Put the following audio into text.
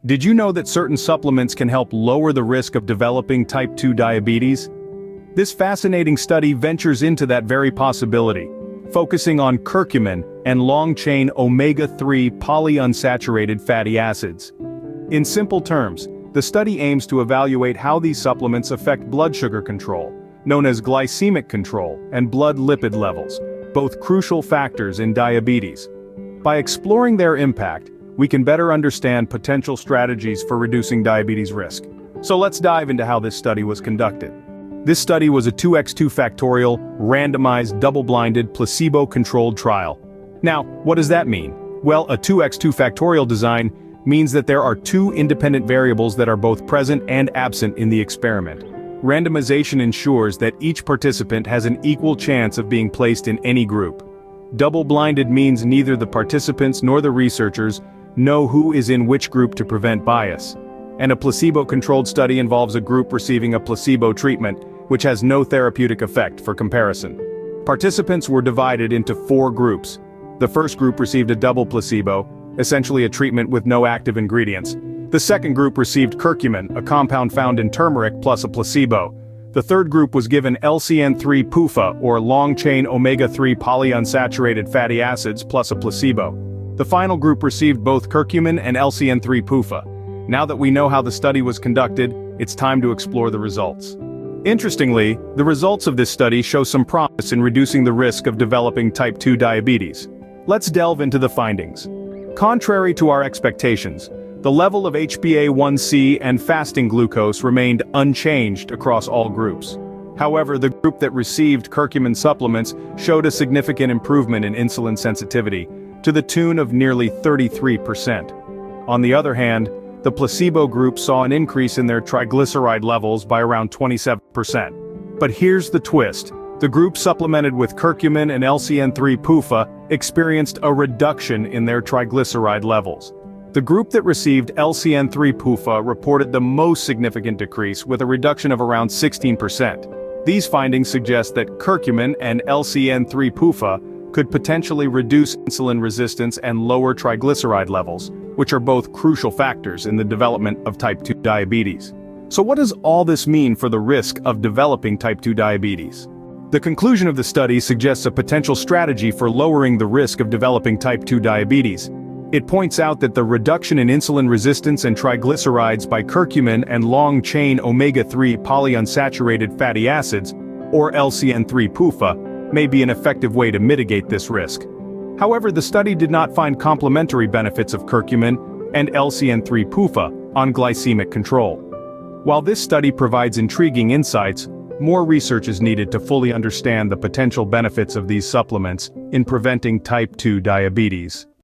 Did you know that certain supplements can help lower the risk of developing type 2 diabetes? This fascinating study ventures into that very possibility, focusing on curcumin and long-chain omega-3 polyunsaturated fatty acids. In simple terms, the study aims to evaluate how these supplements affect blood sugar control, known as glycemic control, and blood lipid levels, both crucial factors in diabetes. By exploring their impact, we can better understand potential strategies for reducing diabetes risk. So let's dive into how this study was conducted. This study was a 2x2 factorial, randomized, double-blinded, placebo-controlled trial. Now, what does that mean? Well, a 2x2 factorial design means that there are two independent variables that are both present and absent in the experiment. Randomization ensures that each participant has an equal chance of being placed in any group. Double-blinded means neither the participants nor the researchers know who is in which group to prevent bias. And a placebo-controlled study involves a group receiving a placebo treatment, which has no therapeutic effect for comparison. Participants were divided into 4 groups. The first group received a double placebo, essentially a treatment with no active ingredients. The second group received curcumin, a compound found in turmeric, plus a placebo. The third group was given LCN3 PUFA, or long-chain omega-3 polyunsaturated fatty acids, plus a placebo. The final group received both curcumin and LCN3 PUFA. Now that we know how the study was conducted, it's time to explore the results. Interestingly, the results of this study show some promise in reducing the risk of developing type 2 diabetes. Let's delve into the findings. Contrary to our expectations, the level of HbA1c and fasting glucose remained unchanged across all groups. However, the group that received curcumin supplements showed a significant improvement in insulin sensitivity, to the tune of nearly 33%. On the other hand, the placebo group saw an increase in their triglyceride levels by around 27%. But here's the twist. The group supplemented with curcumin and LCN3 PUFA experienced a reduction in their triglyceride levels. The group that received LCN3 PUFA reported the most significant decrease, with a reduction of around 16%. These findings suggest that curcumin and LCN3 PUFA could potentially reduce insulin resistance and lower triglyceride levels, which are both crucial factors in the development of type 2 diabetes. So what does all this mean for the risk of developing type 2 diabetes? The conclusion of the study suggests a potential strategy for lowering the risk of developing type 2 diabetes. It points out that the reduction in insulin resistance and triglycerides by curcumin and long-chain omega-3 polyunsaturated fatty acids, or LCN3 PUFA, may be an effective way to mitigate this risk. However, the study did not find complementary benefits of curcumin and LCN3 PUFA on glycemic control. While this study provides intriguing insights, more research is needed to fully understand the potential benefits of these supplements in preventing type 2 diabetes.